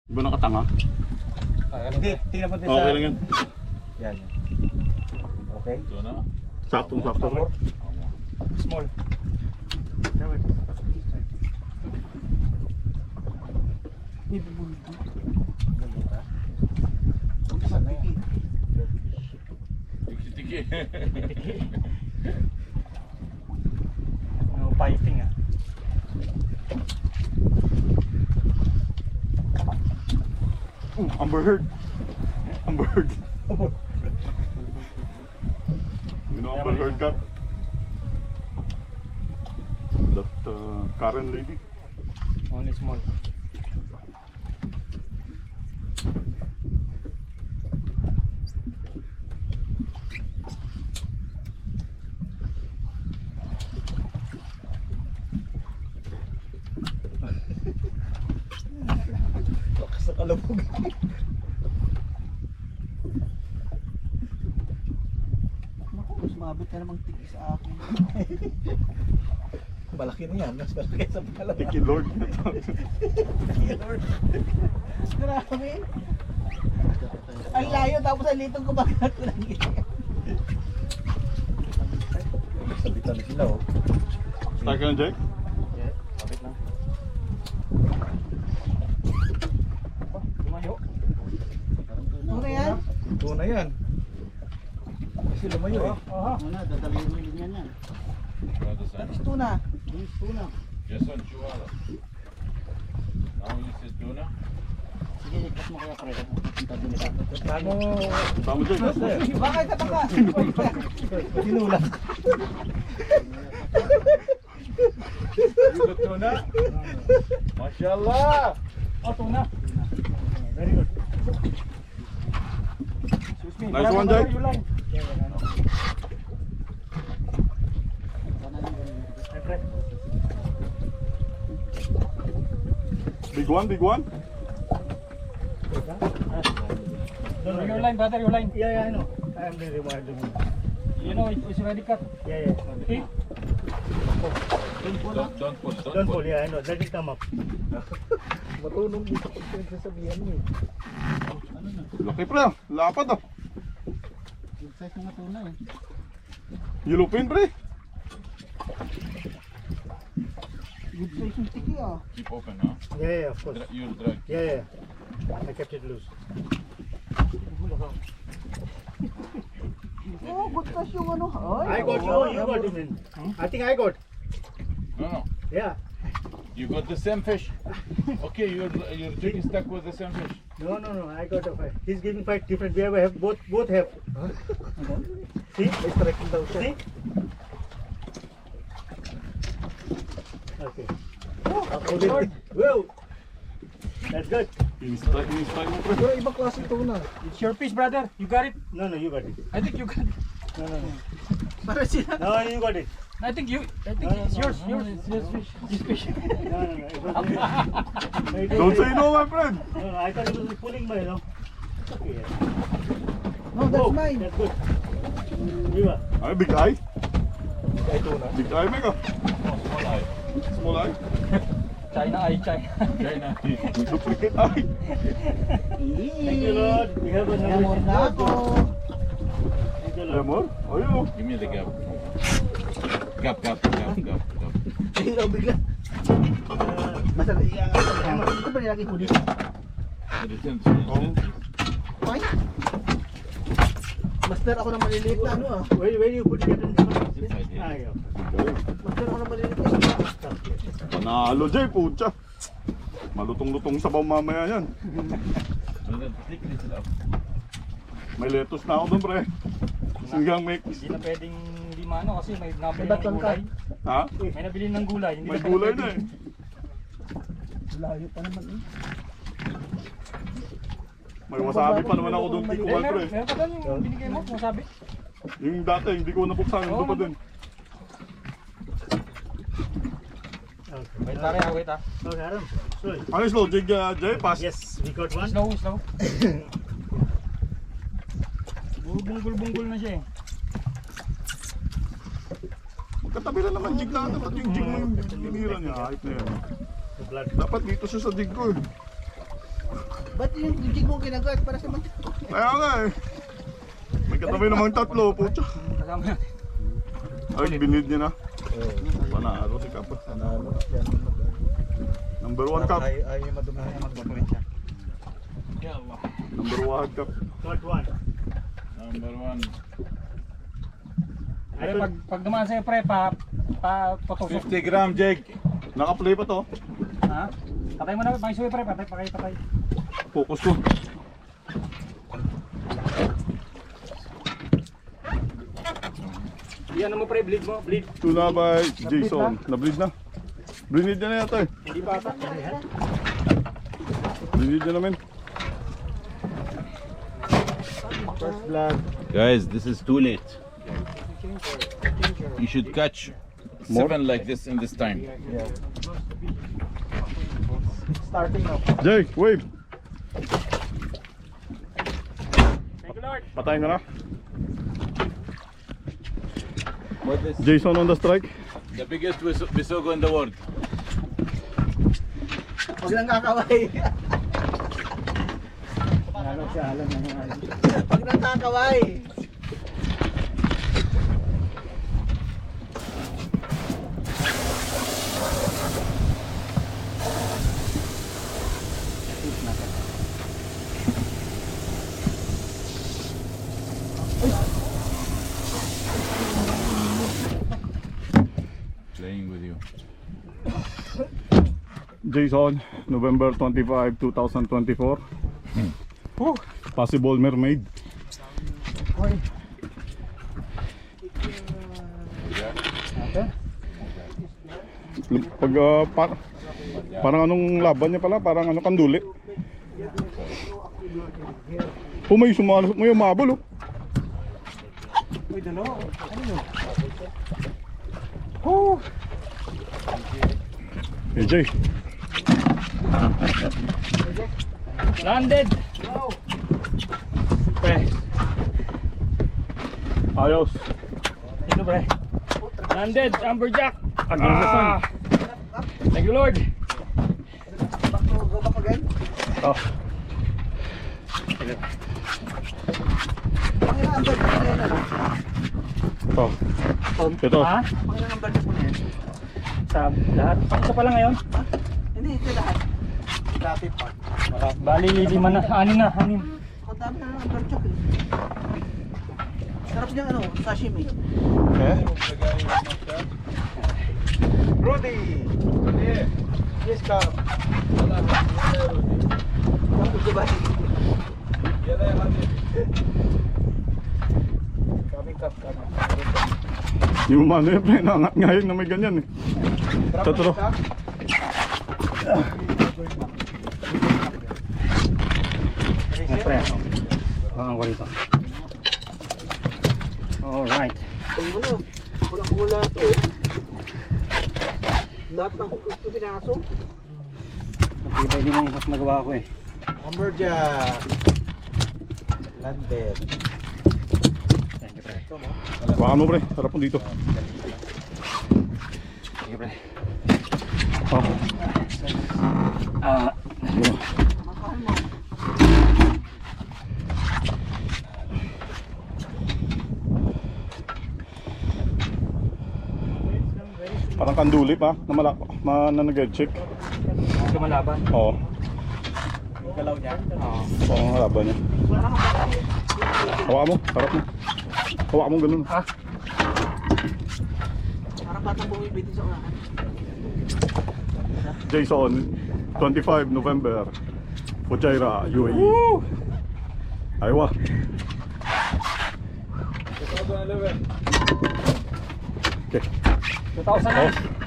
Iba nakatanga? Hindi, tingnan mo din sa... Okay lang yan. Yan. Okay. Ito na. Saktong-sakto rin. Small. Tiki-tiki. No piping ah. Amber Heard. Amber Heard. You know Amber Heard ka? That Karen lady. Only small. Lakas sa kalabog. Naku, mas mabit na namang tiki sa akin. Malaki na yan. Mas malaki sa pala. Thank you Lord. Lord. Grabe. Ang layo tapos ang litong kumagat ko lang yun. Sabitan na sila oh. Start ka na, Jake? Yeah, sabit lang. Lumayo. Ano yan? Ito na yan. Kasi lumayo eh. Ano, dadalhin mo yung ganyan yan. Brother Sam. Tapos tuna. Yung tuna. Yes, on Chihuahua. Now you said tuna? Sige, ikas mo kaya pre. Punta din sa Tamo. Tama, Jake. Bakit ka baka? Sinulat. You got tuna? Mashallah! Oh, tuna. Very good. Excuse me. Nice one, Jake. Big one, big one. Your line, brother, your line. Yeah, I know. I am really wild. You know, it's already cut. Yeah. Okay? Don't pull, yeah, I know. Let it come up. Matulong dito pag pinagsasabihan mo eh. Laki pre, lapad ah. Yung size ng tuna eh. Yellowfin pre. Good size yung tiki ah. Keep open, huh? Yeah, of course. You'll drag. Yeah. I kept it loose. Oh, good size yung ano. I got you got it in. I think I got. No. Yeah. You got the same fish. Okay, your jig is stuck with the same fish. No, I got a five. He's giving five different. We have both have. See? See? Okay. Oh, whoa. That's good. Ini-strike mo pre. Pero ibang klase tuna. It's your piece, brother. You got it? No, you got it. I think you got it. No. Para sila. No, you got it. I think No, it's yours. It's yours fish. This fish. No. It was Don't say no my friend. No, I thought it was pulling my, no. Okay. No, that's mine. That's good. You are. Ay, big eye. I don't know. Big eye mega. Oh, small eye. Small eye. China ay China. China. Duplicate eye. Thank you, Lord. We have a Amor number. na ako. Thank you, Ay Lord. mo? Ayun oh. Give me the gap. Gap. Ikaw bigla. Masarap. Ito ba nilagay ko dito? Fine. Master ako ng maliliit na ano ah. Where you put it in the yeah. Master ako ng maliliit na. Panalo Jay, pucha. Malutong-lutong sabaw mamaya yan. May lettuce na ako doon pre. Sinigang mix. Hindi na pwedeng hindi mano kasi may nabili May ng batang gulay. Ha? May nabili ng gulay. Hindi May na gulay pwedeng- na eh. Layo pa naman eh. May wasabi pa naman ako doon Eh, tikuan pre. meron pa doon yung binigay mo, masabi. Yung dati hindi ko nabuksan, ito pa din. Okay. Wait tare, wait ah. Okay, Aram. Sorry. Ano slow jig Jay, pass. Yes, we got one. Slow. Bunggol na siya eh. Magkatabi lang naman jig natin. Ba't yung jig mo yung binira niya? Ayop na yan. The blood. Dapat dito siya sa jig ko eh. Ba't yung jig mo ginagat para sa mga... Kaya nga eh. May katabi namang tatlo, putya. Kasama natin. Ay, binid niya na. Panalo si Kap. Number 1 Kap. Ay, madumahan yung magbabalit siya. Number 1 Kap. Third one. Number 1. Ay, pag dumaan sa'yo pre, patusok. 50 gram, Jake. Naka-play pa to. Ha? Patay mo na, pakisuwi pre, patay. Focus ko. Iyan mo pre, bleed mo, bleed. Tuna by Jason. Na-bleed na. Bleed niya na yata eh. Hindi pa ata. Bleed niya namin. First blood. Guys, this is too late. You should catch More? 7 like this in this time. Starting now. Jay, wave. Thank you Lord. Patayin ka na. What is Jason on the strike. the biggest bisogo in the world? Huwag lang kakaway. Ano siya, alam na nga. Huwag lang kakaway. Playing with you. Jason, November 25, 2024. Possible mermaid. Pag parang anong laban niya pala, parang ano kanduli. May sumalo, may umabol oh. Uy, dalawa. Ano yun? Hey Jay, Landed! Pre, ayos. ito pre. Landed, amberjack! Ah. Thank you Lord! Go back again. Ah, Pangilang ang bird po na yan, ano? ito. Ha? Pangilang ang bird po na yan. Sa lahat? Ang isa pa lang ngayon? Hindi, ito lahat. Dati pa. Bali, 5 na, 6 na, 6. Ang dami na ang bird chok eh. Sarap niyang ano, sashimi. Eh? Rudy! Yes, Cap. Ang diba? Kami, Cap. Yung umano yun, nangat ngayon na may ganyan eh. Totoo. Pre, ang ko rito. Alright. Ay, ano? Kulang-kula ito eh. Lahat ng hukus ko pinaso. Matibay din yung mas nagawa ko eh. Amberjack. Landed. Thank you pre. Baka mo pre, harap mo dito. Thank you pre. Oh. Parang kanduli pa, na nag-check. Lumalaban. Oo, Galaw niya. Oo. parang halaban niya. Hawakan mo, harap mo. Hawakan mo ganun. Ah, Parang batang bumibitin sa unahan. Jason, 25 November, Fujairah, UAE. Aywa. 2011. Okay. 2009.